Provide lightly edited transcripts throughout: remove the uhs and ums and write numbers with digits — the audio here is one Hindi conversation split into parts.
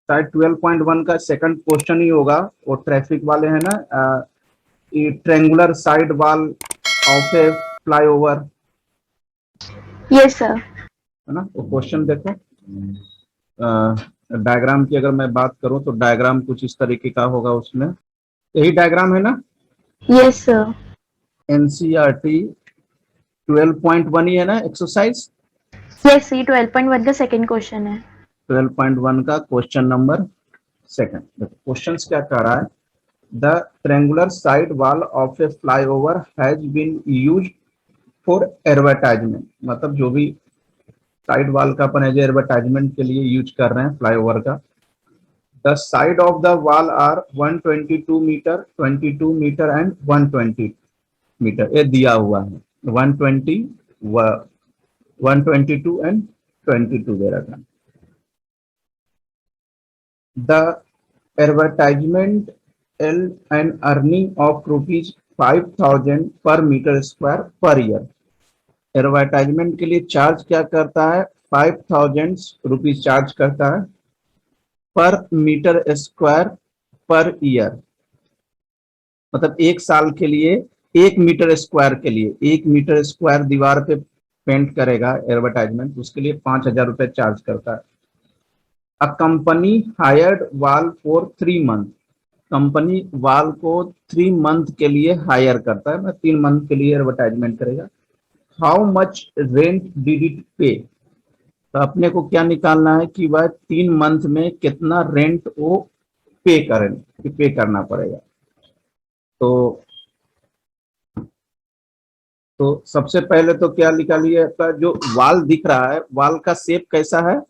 शायद 12.1 का सेकंड क्वेश्चन ही होगा, वो ट्रैफिक वाले हैं ना, triangular side wall of a flyover, yes sir. है ना। वो क्वेश्चन देखो, डायग्राम की अगर मैं बात करूं तो डायग्राम कुछ इस तरीके का होगा, उसमें यही डायग्राम है ना। Yes sir. एनसीईआरटी 12.1 ही है ना एक्सरसाइज। यस, ये 12.1 का सेकंड क्वेश्चन है। 12.1 का क्वेश्चन नंबर सेकंड। देखो क्वेश्चन क्या कह रहा है, the triangular side wall of a flyover has been used for advertisement, मतलब जो भी साइड वॉल का अपन एज एडवर्टाइजमेंट के लिए यूज कर रहे हैं फ्लाईओवर का। The side of the wall are 122 metre, 22 metre and 120 metre, ये दिया हुआ है। 120, 122 एंड 22 दे रखा है। The advertisement an earning of rupees 5,000 per meter square per year। Advertisement के लिए चार्ज क्या करता है, 5,000 रुपीज चार्ज करता है पर मीटर स्क्वायर पर ईयर, मतलब एक साल के लिए, 1 मीटर स्क्वायर के लिए, 1 मीटर स्क्वायर दीवार पे पेंट करेगा एडवर्टाइजमेंट, उसके लिए 5,000 रुपए चार्ज करता है। A company hired wall for 3 month, company wall को 3 मंथ के लिए हायर करता है, मैं 3 मंथ के लिए एडवर्टाइजमेंट करेगा। How much rent did it पे, तो अपने को क्या निकालना है कि वह 3 मंथ में कितना रेंट वो पे करना पड़ेगा। तो सबसे पहले तो क्या निकालिए, आपका जो वाल दिख रहा है, वाल का शेप कैसा है,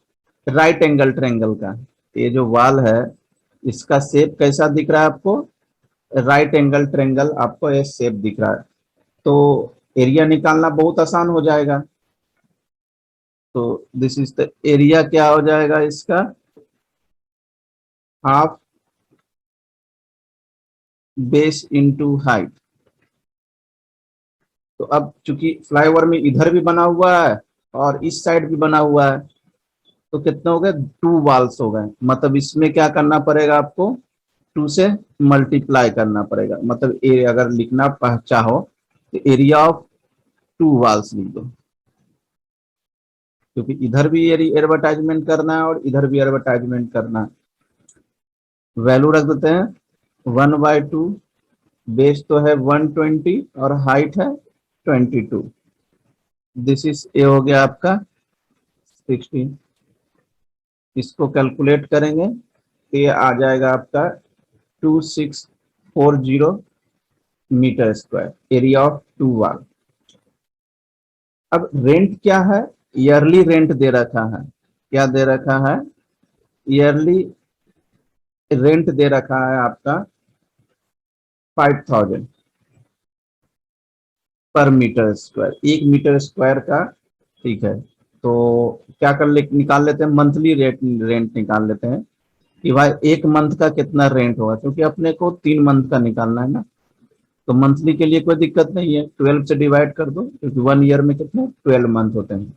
राइट एंगल ट्रायंगल का। ये जो वाल है इसका शेप कैसा दिख रहा है आपको, राइट एंगल ट्रायंगल आपको ये शेप दिख रहा है। तो एरिया निकालना बहुत आसान हो जाएगा। तो दिस इज द एरिया, क्या हो जाएगा इसका, हाफ बेस इनटू हाइट। तो अब चूंकि फ्लाईओवर में इधर भी बना हुआ है और इस साइड भी बना हुआ है, तो कितने हो गए, 2 वॉल्स हो गए। मतलब इसमें क्या करना पड़ेगा आपको, 2 से मल्टीप्लाई करना पड़ेगा। मतलब अगर लिखना चाहो तो एरिया ऑफ 2 वॉल्स लिख दो, क्योंकि इधर भी एडवर्टाइजमेंट करना है और इधर भी एडवर्टाइजमेंट करना है। वैल्यू रख देते हैं 1/2, बेस तो है 120 और हाइट है 22। दिस इज ए हो गया आपका 16। इसको कैलकुलेट करेंगे तो ये आ जाएगा आपका 2640 metre square, area of 2 wall. अब रेंट क्या है, ईयरली रेंट दे रखा है, क्या दे रखा है, ईयरली रेंट दे रखा है आपका 5,000 पर मीटर स्क्वायर, 1 मीटर स्क्वायर का। ठीक है, तो क्या निकाल लेते हैं, मंथली रेंट निकाल लेते हैं कि भाई 1 मंथ का कितना रेंट होगा, क्योंकि अपने को 3 मंथ का निकालना है ना। तो मंथली के लिए कोई दिक्कत नहीं है, 12 से डिवाइड कर दो, क्योंकि 1 ईयर में कितने 12 मंथ होते हैं।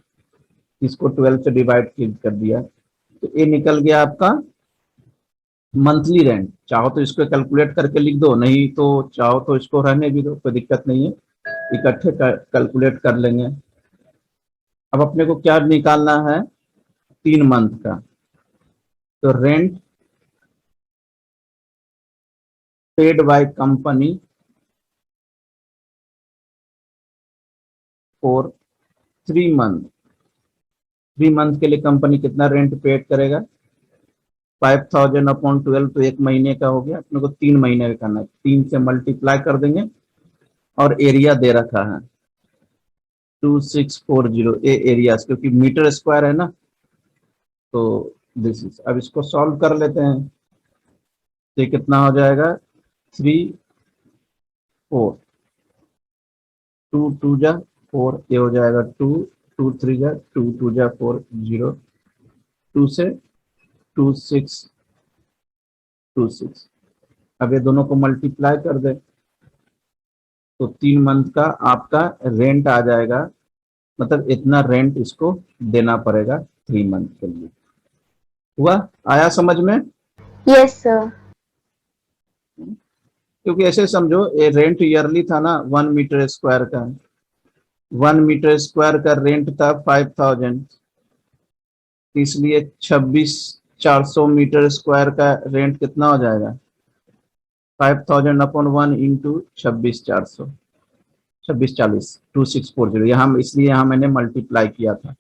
इसको 12 से डिवाइड कर दिया तो ये निकल गया आपका मंथली रेंट। चाहो तो इसको कैलकुलेट करके लिख दो, नहीं तो चाहो तो इसको रहने भी दो, कोई दिक्कत नहीं है, इकट्ठे कैलकुलेट कर लेंगे। अब अपने को क्या निकालना है, 3 मंथ का। तो rent paid by company for 3 month, 3 month के लिए कंपनी कितना रेंट पेड करेगा, 5,000/12, तो 1 महीने का हो गया। अपने को 3 महीने का करना है, 3 से मल्टीप्लाई कर देंगे और एरिया दे रखा है 2640, ए एरिया, क्योंकि मीटर स्क्वायर है ना। तो दिस इज, अब इसको सॉल्व कर लेते हैं तो ये कितना हो जाएगा, 3 4, 2 2 जा 4, ये हो जाएगा 2, 2 3 जा 2, 2 जा 4, 0, 2 से 2626। अब ये दोनों को मल्टीप्लाई कर दे तो 3 मंथ का आपका रेंट आ जाएगा, मतलब इतना रेंट इसको देना पड़ेगा 3 मंथ के लिए। हुआ, आया समझ में? Yes, sir. क्योंकि ऐसे समझो, ये रेंट ईयरली था ना 1 मीटर स्क्वायर का, 1 मीटर स्क्वायर का रेंट था 5000, इसलिए 26,400 मीटर स्क्वायर का रेंट कितना हो जाएगा? 5000/1 इंटू 26,400, 2640, 2640, यहाँ इसलिए यहाँ मैंने मल्टीप्लाई किया था।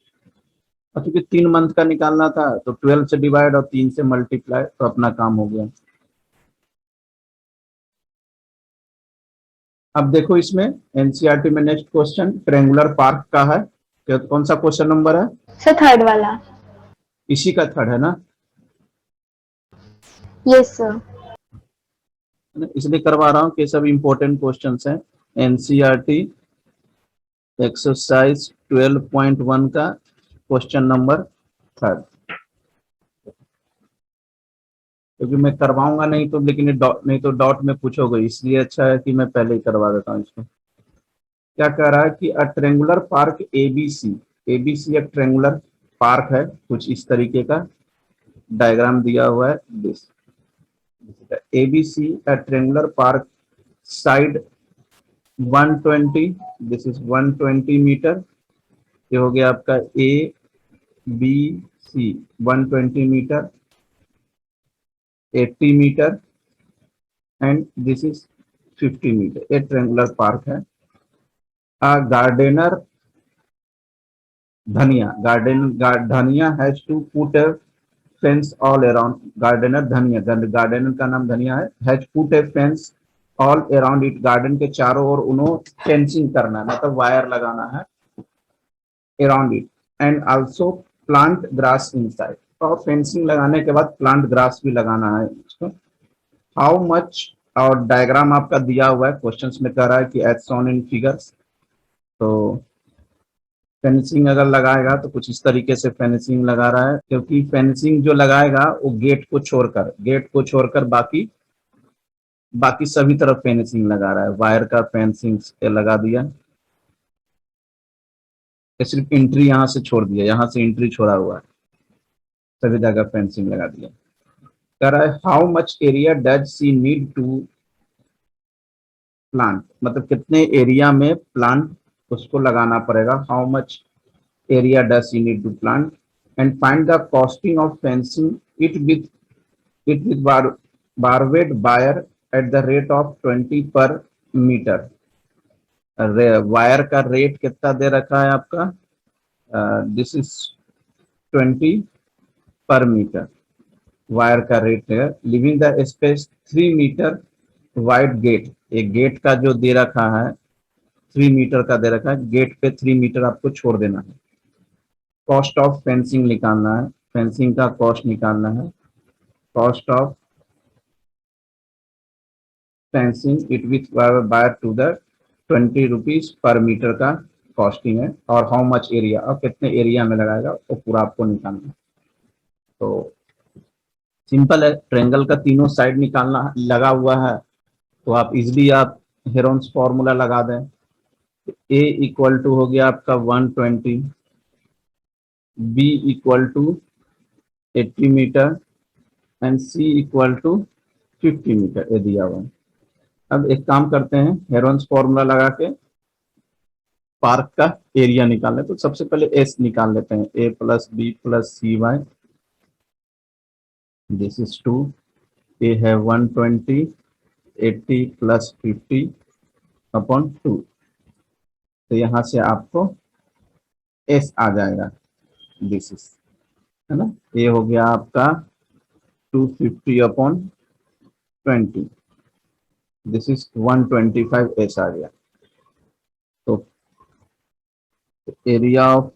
और क्योंकि 3 मंथ का निकालना था तो 12 से डिवाइड और 3 से मल्टीप्लाई, तो अपना काम हो गया। अब देखो इसमें एनसीईआरटी में नेक्स्ट क्वेश्चन ट्रेंगुलर पार्क का है। कौन सा क्वेश्चन नंबर है? Sir, third वाला. इसी का थर्ड है ना? Yes, sir. इसलिए करवा रहा हूँ कि सब इंपॉर्टेंट क्वेश्चंस हैं। एनसीईआरटी एक्सरसाइज 12.1 का क्वेश्चन नंबर थर्ड, क्योंकि मैं करवाऊंगा नहीं तो, लेकिन नहीं तो डॉट में पूछोगे, इसलिए अच्छा है कि मैं पहले ही करवा देता हूँ इसको। क्या कह रहा है कि a triangular park ABC, ABC एक ट्रेंगुलर पार्क है, कुछ इस तरीके का डायग्राम दिया हुआ है। This ABC a triangular park side 120, this is 120 metre, ये हो गया आपका A B C, 120 metre, 80 metre and this is 50 metre. ये ट्रेंगुलर पार्क है। Gardener Dhania, Dhania has to put a fence all around, gardener Dhania, gardener का नाम धनिया है, has put a fence all around it, garden के चारों ओर उन्होंने फेंसिंग करना है, मतलब वायर लगाना है around it, and also plant grass inside, और फेंसिंग लगाने के बाद प्लांट ग्रास भी लगाना है इसको। हाउ मच, और डायग्राम आपका दिया हुआ है, क्वेश्चंस में कह रहा है कि एज शोन इन फिगर्स। तो फेंसिंग अगर लगाएगा तो कुछ इस तरीके से फेंसिंग लगा रहा है, क्योंकि फेंसिंग जो लगाएगा वो गेट को छोड़कर बाकी बाकी सभी तरफ फेंसिंग लगा रहा है। वायर का फेंसिंग लगा दिया, सिर्फ एंट्री यहाँ से छोड़ दिया, यहाँ से एंट्री छोड़ा हुआ है, सभी जगह फेंसिंग लगा दिया। कह रहा है how much area does she need to plant, मतलब कितने एरिया में प्लांट उसको लगाना पड़ेगा, how much area does she need to plant, and find the costing of fencing it with barbed wire at the rate of 20 per metre. Wire का रेट कितना दे रखा है आपका? This is 20 per metre, wire का रेट है। Leaving the space 3 metre wide gate, एक गेट का जो दे रखा है 3 मीटर का दे रखा है, गेट पे 3 मीटर आपको छोड़ देना है। कॉस्ट ऑफ फेंसिंग निकालना है, फेंसिंग का कॉस्ट निकालना है, cost of fencing it with wire to the 20 rupees per metre का कॉस्टिंग है, और हाउ मच एरिया, और कितने एरिया में लगाएगा वो पूरा आपको निकालना है। तो सिंपल है, ट्रेंगल का तीनों साइड निकालना लगा हुआ है, तो आप इजिली आप हेरोन्स फॉर्मूला लगा दें। ए इक्वल टू हो गया आपका 120, B equal to 80 metre and C equal to 50 metre, ये दिया हुआ है। अब एक काम करते हैं, हेरोन्स फॉर्मूला लगा के पार्क का एरिया निकालना है। तो सबसे पहले एस निकाल लेते हैं, A plus B plus C Y, this is 2, A है 120, 80 प्लस 50 अपॉन 2, तो यहाँ से आपको एस आ जाएगा, दिस इज, है ना, ये हो गया आपका 250 अपॉन 20, दिस इज 125 एस आ गया। तो एरिया ऑफ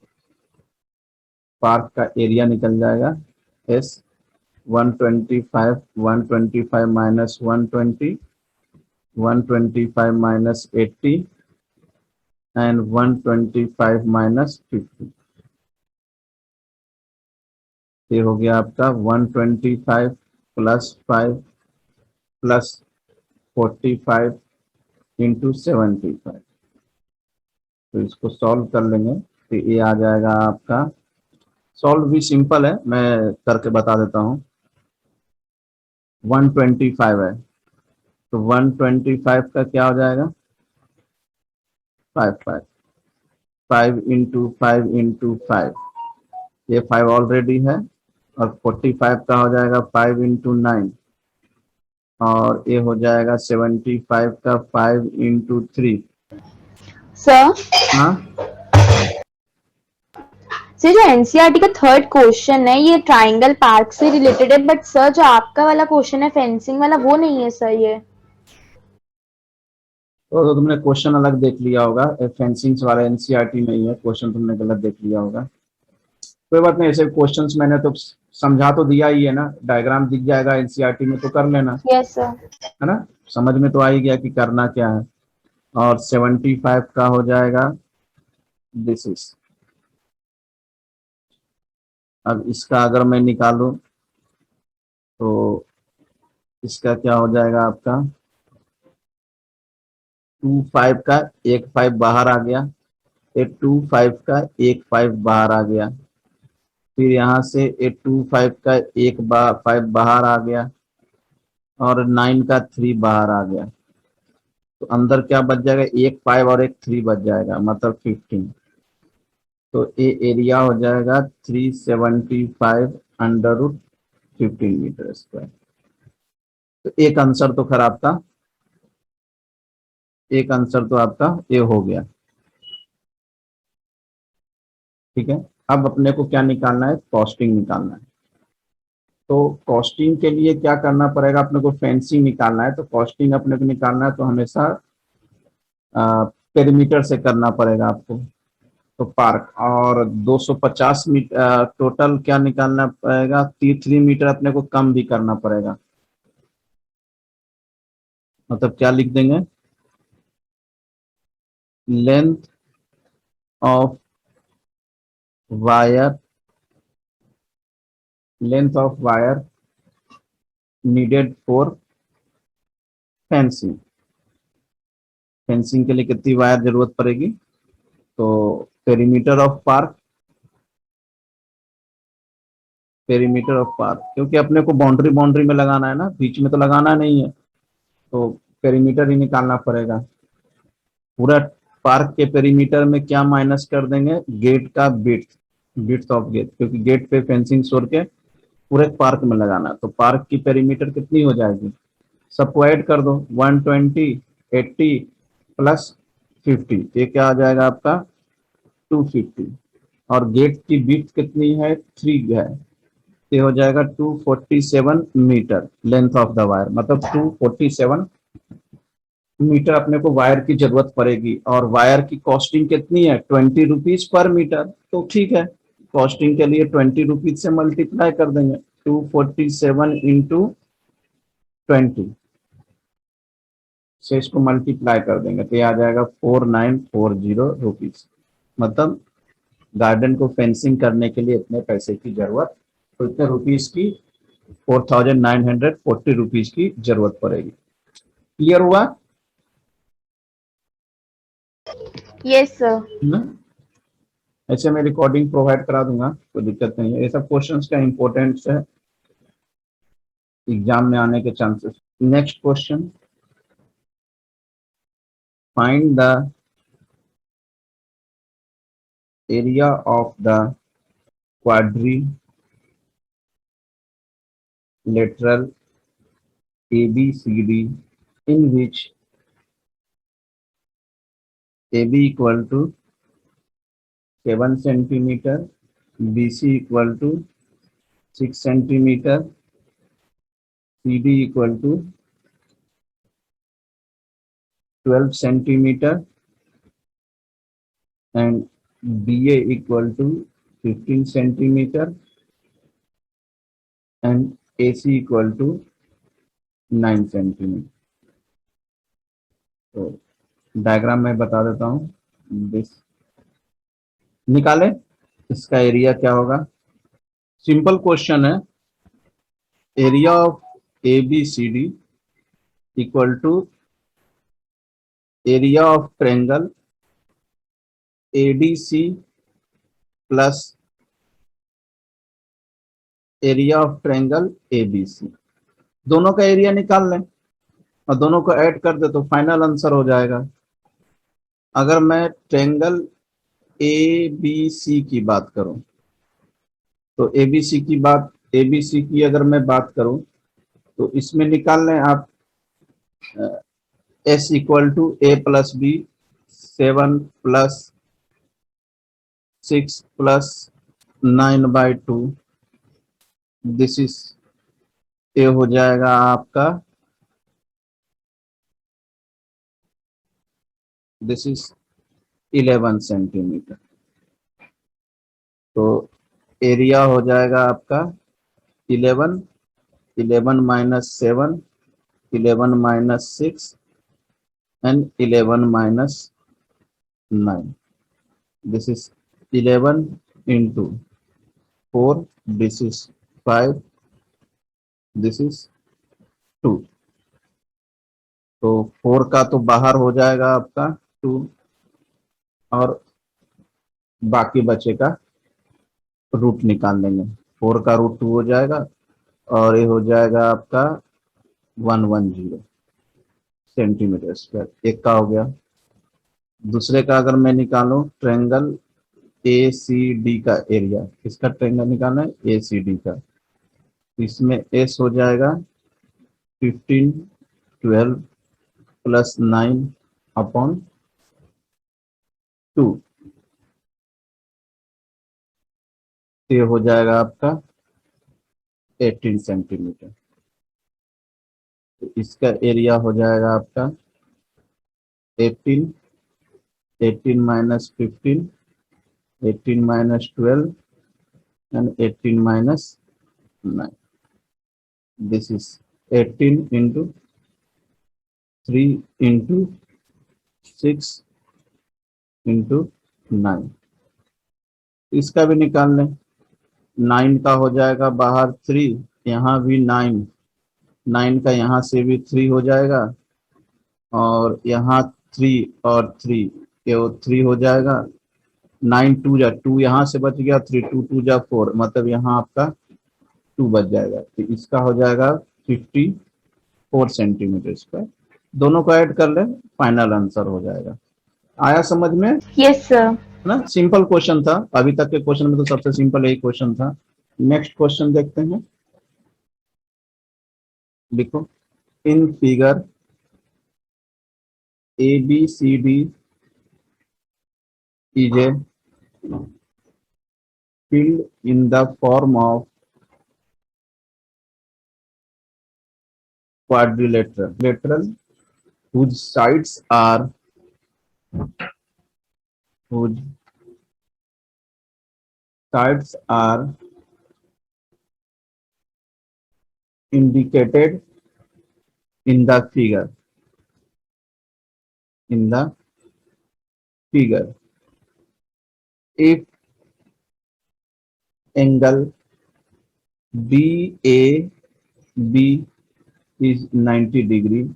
पार्क का एरिया निकल जाएगा S 125, 125 minus 120, 125 minus 80 and 125 minus 50, ये हो गया आपका 125 प्लस 5 प्लस 45 इंटू 75। तो इसको सॉल्व कर लेंगे तो ये आ जाएगा आपका सॉल्व भी सिंपल है, मैं करके बता देता हूँ। 125 है, तो 125 का क्या हो जाएगा, 5 5 इंटू 5 ये 5 ऑलरेडी है, और 45 का हो जाएगा 5 इंटू 9, और ये हो जाएगा 75 का 5 इंटू 3। सर हाँ, सर जो एनसीईआरटी का थर्ड क्वेश्चन है ये ट्राइंगल पार्क से रिलेटेड है, बट सर जो आपका वाला क्वेश्चन है फेंसिंग वाला वो नहीं है सर ये। तो तुमने क्वेश्चन अलग देख लिया होगा, फेंसिंग वाला एनसीईआरटी में ही है, क्वेश्चन तुमने गलत देख लिया होगा। कोई बात नहीं, ऐसे क्वेश्चंस मैंने तो समझा तो दिया ही है ना, डायग्राम दिख जाएगा एनसीईआरटी में, तो कर लेना, यस सर। है ना। समझ में तो आ ही गया कि करना क्या है। और 75 का हो जाएगा दिस इज। अब इसका अगर मैं निकालूं तो इसका क्या हो जाएगा आपका, 25 का एक 5 बाहर आ गया, ये 25 का एक 5 बाहर आ गया, फिर यहाँ से ये 25 का एक 5 बाहर आ गया, और 9 का 3 बाहर आ गया, तो अंदर क्या बच जाएगा, एक 5 और एक 3 बच जाएगा, मतलब 15। तो ये एरिया हो जाएगा 375 अंडर रूट 15 मीटर स्क्वायर। तो एक आंसर तो खराब था, एक आंसर तो आपका ये हो गया। ठीक है, अब अपने को क्या निकालना है, कॉस्टिंग निकालना है। तो कॉस्टिंग के लिए क्या करना पड़ेगा, अपने को फेंसिंग निकालना है, तो कॉस्टिंग अपने को निकालना है तो हमेशा पेरीमीटर से करना पड़ेगा आपको। तो पार्क और 250 मीटर टोटल क्या निकालना पड़ेगा, 3 मीटर अपने को कम भी करना पड़ेगा। मतलब क्या लिख देंगे, length of wire, length of wire needed for fencing. Fencing के लिए कितनी वायर जरूरत पड़ेगी, तो perimeter of park, perimeter of park, क्योंकि अपने को बाउंड्री बाउंड्री में लगाना है ना, बीच में तो लगाना नहीं है, तो पेरीमीटर ही निकालना पड़ेगा। पूरा पार्क के पेरीमीटर में क्या माइनस कर देंगे, गेट का बिट्स, बिट्स ऑफ गेट, क्योंकि गेट पे फेंसिंग छोड़ के पूरे पार्क में लगाना, तो पार्क की पेरीमीटर कितनी हो जाएगी, सबको ऐड कर दो, 120 80 प्लस 50, ये क्या आ जाएगा आपका 250। और गेट की विड्थ कितनी है, 3 है, ये हो जाएगा 247 metre length of the wire, मतलब 247 मीटर अपने को वायर की जरूरत पड़ेगी। और वायर की कॉस्टिंग कितनी है, 20 रुपीज पर मीटर, तो ठीक है, कॉस्टिंग के लिए 20 रुपीज से मल्टीप्लाई कर देंगे, 247 इंटू 20 से इसको मल्टीप्लाई कर देंगे, तो ये आ जाएगा 4940 रुपीज। मतलब गार्डन को फेंसिंग करने के लिए इतने पैसे की जरूरत, तो इतने रुपीज की 4940 रुपीज की जरूरत पड़ेगी। क्लियर हुआ यस सर। ना। ऐसे मैं रिकॉर्डिंग प्रोवाइड करा दूंगा, कोई दिक्कत नहीं है, ये सब क्वेश्चंस का इंपॉर्टेंस है, एग्जाम में आने के chances. Next question, find the area of the quadrilateral ABCD in which AB equal to 7 centimeter, BC equal to 6 centimeter, CD equal to 12 centimeter, and BA equal to 15 centimeter, and AC equal to 9 centimeter। तो डायग्राम में बता देता हूँ, दिस निकाले, इसका एरिया क्या होगा, सिंपल क्वेश्चन है, area of ABCD equal to area of triangle ADC plus area of triangle ABC, दोनों का एरिया निकाल लें और दोनों को ऐड कर दे तो फाइनल आंसर हो जाएगा। अगर मैं ट्रायंगल ए बी सी की बात करूं तो एबीसी की अगर मैं बात करूं तो इसमें निकाल लें आप S equal to A plus B, 7 + 6 + 9/2, this is A हो जाएगा आपका, दिस इज 11 सेंटीमीटर। तो एरिया हो जाएगा आपका 11, 11 - 7, 11 - 6 and 11 - 9, this is 11 into 4, this is 5, this is 2। तो 4 का तो बाहर हो जाएगा आपका 2 और बाकी बचेगा रूट निकाल लेंगे। 4 का रूट 2 हो जाएगा और ये हो जाएगा आपका 110 सेंटीमीटर स्क्वायर। एक का हो गया। दूसरे का अगर मैं निकालूं ट्रायंगल ए सी डी का एरिया, किसका ट्रायंगल निकालना है, ए सी डी का, इसमें एस हो जाएगा 15, 12 + 9/2, ये हो जाएगा आपका 18 सेंटीमीटर। तो इसका एरिया हो जाएगा आपका 18, 18 - 15, 18 - 12 and 18 - 9, this is 18 into 3 into 6 into 9। इसका भी निकाल लें। 9 का हो जाएगा बाहर 3, यहाँ भी 9, 9 का यहाँ से भी 3 हो जाएगा और यहाँ 3 और 3 ये 3 हो जाएगा। 9 2 जा 2, यहाँ से बच गया 3, 2 2 जा 4, मतलब यहाँ आपका 2 बच जाएगा। तो इसका हो जाएगा 54 सेंटीमीटर स्क्वायर। दोनों को ऐड कर ले, फाइनल आंसर हो जाएगा। आया समझ में? Yes sir. ना, सिंपल क्वेश्चन था, अभी तक के क्वेश्चन में तो सबसे सिंपल यही क्वेश्चन था। नेक्स्ट क्वेश्चन देखते हैं। लिखो, in figure A B C D is a filled in the form of quadrilateral whose sides are indicated in the figure, if angle BAB is 90 degree,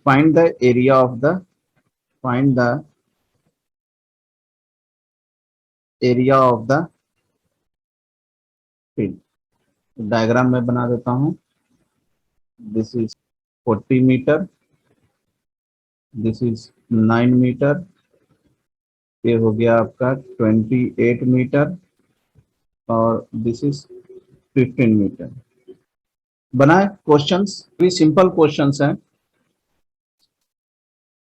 find the area of the field। Diagram में बना देता हूं। This is 40 metre, this is 9 metre, ये हो गया आपका 28 मीटर और दिस इज 15 मीटर। बनाए क्वेश्चंस, भी सिंपल क्वेश्चंस हैं।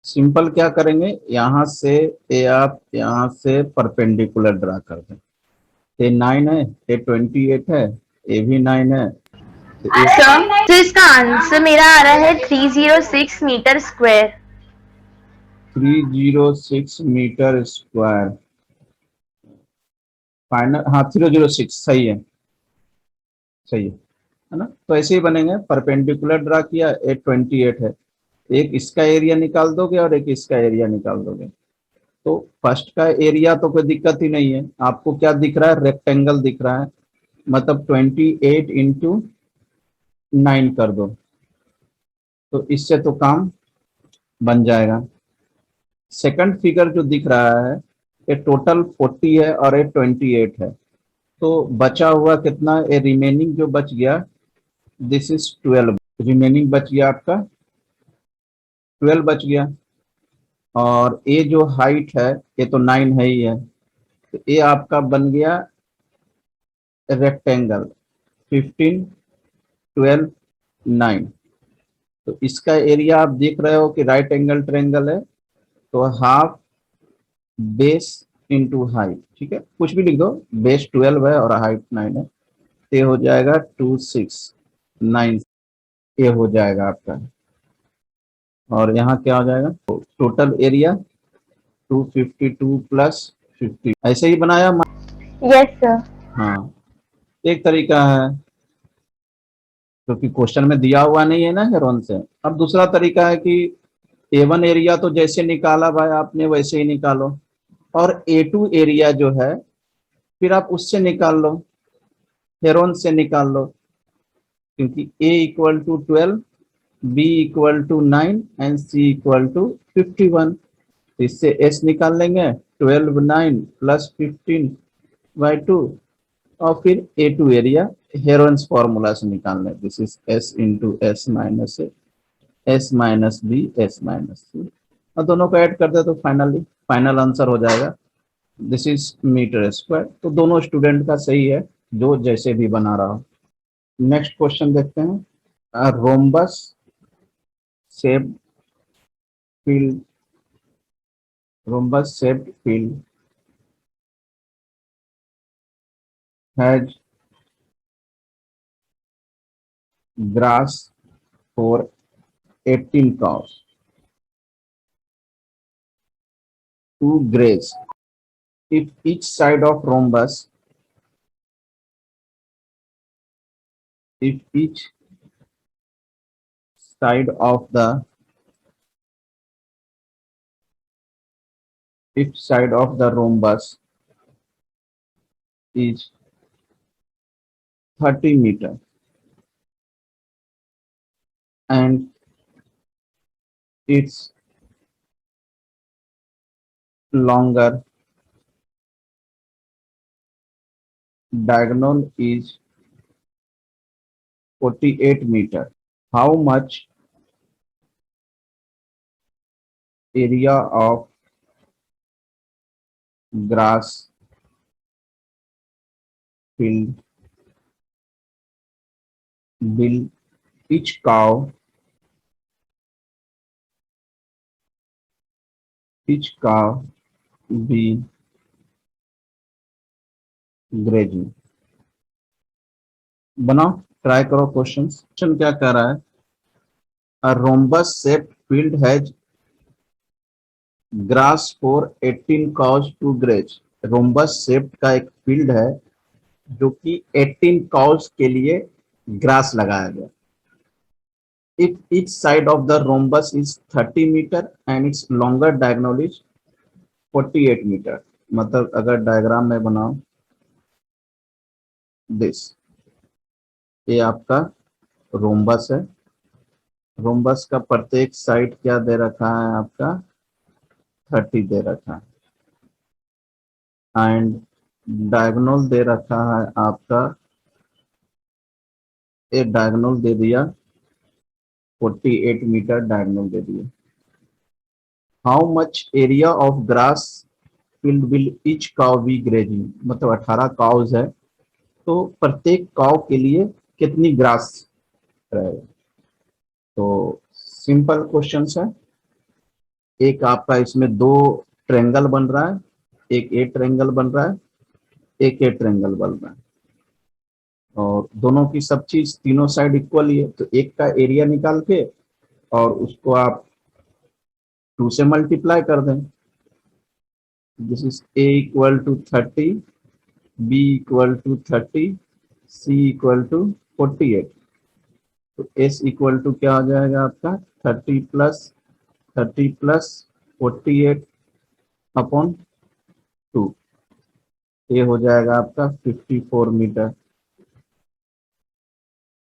सिंपल क्या करेंगे, यहां से ये आप यहां से परपेंडिकुलर ड्रा कर दें। ये 9 है, ये 28 है, ये भी 9 है, तो सर तो इसका आंसर मेरा आ रहा है 306 metre square. 306 metre square final. हाँ 306 सही है, है ना। तो ऐसे ही बनेंगे, परपेंडिकुलर ड्रा किया, 28 है, एक इसका एरिया निकाल दोगे और एक इसका एरिया निकाल दोगे। तो फर्स्ट का एरिया तो कोई दिक्कत ही नहीं है, आपको क्या दिख रहा है, रेक्टेंगल दिख रहा है, मतलब 28 into 9 कर दो तो इससे तो काम बन जाएगा। सेकंड फिगर जो दिख रहा है, ये टोटल 40 है और ये 28 है, तो बचा हुआ कितना, रिमेनिंग जो बच गया, दिस इज 12, रिमेनिंग बच गया आपका 12 बच गया। और ये जो हाइट है ये तो 9 है ही है, तो ये आपका बन गया रेक्टेंगल 15, 12, 9। तो इसका एरिया आप देख रहे हो कि राइट एंगल ट्रायंगल है, तो हाफ बेस इंटू हाइट, ठीक है, कुछ भी लिख दो, बेस 12 है और हाइट 9 है, तो ये हो जाएगा 269, ये हो जाएगा आपका। और यहाँ क्या हो जाएगा, टोटल एरिया 252 प्लस 50, ऐसे ही बनाया। Yes sir. हाँ, एक तरीका है, क्योंकि क्वेश्चन में दिया हुआ नहीं है ना हेरोन से। अब दूसरा तरीका है कि A1 एरिया तो जैसे निकाला भाई आपने वैसे ही निकालो, और A2 एरिया जो है फिर आप उससे निकाल लो, हेरोन से निकाल लो, क्योंकि A equal to 12, B equal to 9 and C equal to 51। तो इससे S निकाल लेंगे, 12 9 प्लस 15 बाई 2, और फिर A2 एरिया हेरोन्स फॉर्मूला से निकालना है, this is S into S minus A, S minus B, S minus C, और दोनों को ऐड कर दे तो फाइनल आंसर हो जाएगा, दिस इज मीटर स्क्वायर। तो दोनों स्टूडेंट का सही है, जो जैसे भी बना रहा हो। नेक्स्ट क्वेश्चन देखते हैं। Rhombus shape field, rhombus shaped field has grass for 18 cows to graze. If each side of rhombus, if each side of the, each side of the rhombus is 30 meter and its longer diagonal is 48 meter. How much area of grass field will each cow be grazing? बनाओ, ट्राई करो क्वेश्चन। क्वेश्चन क्या कह रहा है, a rhombus shaped field has grass for 18 cows to graze. Rhombus shaped का एक फील्ड है जो कि 18 काउज के लिए ग्रास लगाया गया। If each side of the rhombus is 30 metre and its longer diagonal is 48 metre. मतलब अगर डायग्राम में बनाओ दिस, ये आपका रोम्बस है, रोम्बस का प्रत्येक साइड क्या दे रखा है आपका, 30 दे रखा है, एंड डायगोनल दे रखा है आपका, एक डायगोनल दे दिया 48 मीटर डायगोनल दे दिया। How much area of grass field will each cow be grazing, मतलब 18 काउज है, तो प्रत्येक काउ के लिए कितनी ग्रास रहेगा। तो सिंपल क्वेश्चन है, एक आपका इसमें दो ट्रेंगल बन रहा है, एक ए ट्रेंगल बन रहा है, एक ए ट्रेंगल बन रहा है, और दोनों की सब चीज तीनों साइड इक्वल ही है, तो एक का एरिया निकाल के और उसको आप 2 से मल्टीप्लाई कर दें। This is A equal to 30, B equal to 30, C equal to 48। तो एस इक्वल टू क्या हो जाएगा आपका 30 प्लस 48 अपॉन 2, ये हो जाएगा आपका 54 मीटर।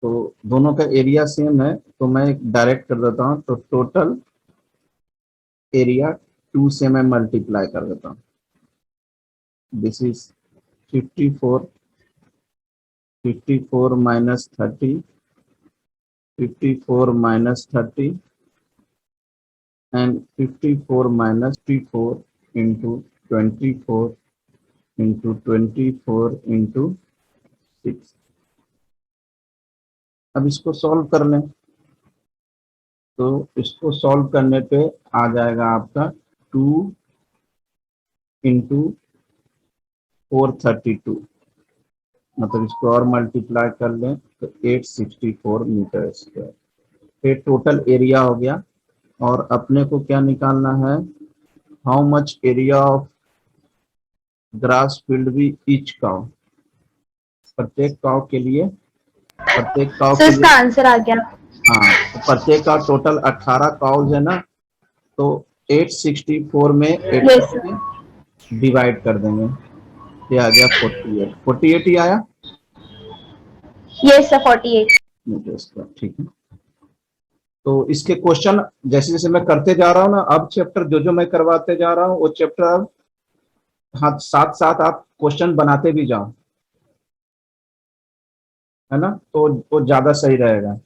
तो दोनों का एरिया सेम है, तो मैं डायरेक्ट कर देता हूँ, तो टोटल एरिया 2 से मैं मल्टीप्लाई कर देता हूँ, this is 54 54 minus 30, 54 minus 30 and 54 minus 54 into 24 into 24 into 6। अब इसको सॉल्व कर लें, तो इसको सॉल्व करने पे आ जाएगा आपका 2 इंटू 432, मतलब इसको और मल्टीप्लाई कर लें तो 864 मीटर स्क्वायर। फिर टोटल एरिया हो गया, और अपने को क्या निकालना है, how much area of grass field भी ईच काउ, प्रत्येक काउ के लिए, प्रत्येक काउ सर के इसका लिए, आंसर आ गया। हाँ तो प्रत्येक का टोटल 18 काउज है ना, तो 864 में यस 18 से डिवाइड कर देंगे, ये आ गया 48, 48 ही आया यस सर 48। Metre square. ठीक है, तो इसके क्वेश्चन जैसे जैसे मैं करते जा रहा हूँ ना, अब चैप्टर जो जो मैं करवाते जा रहा हूँ वो चैप्टर अब, हाँ साथ साथ आप क्वेश्चन बनाते भी जाओ, है ना, तो ज्यादा सही रहेगा।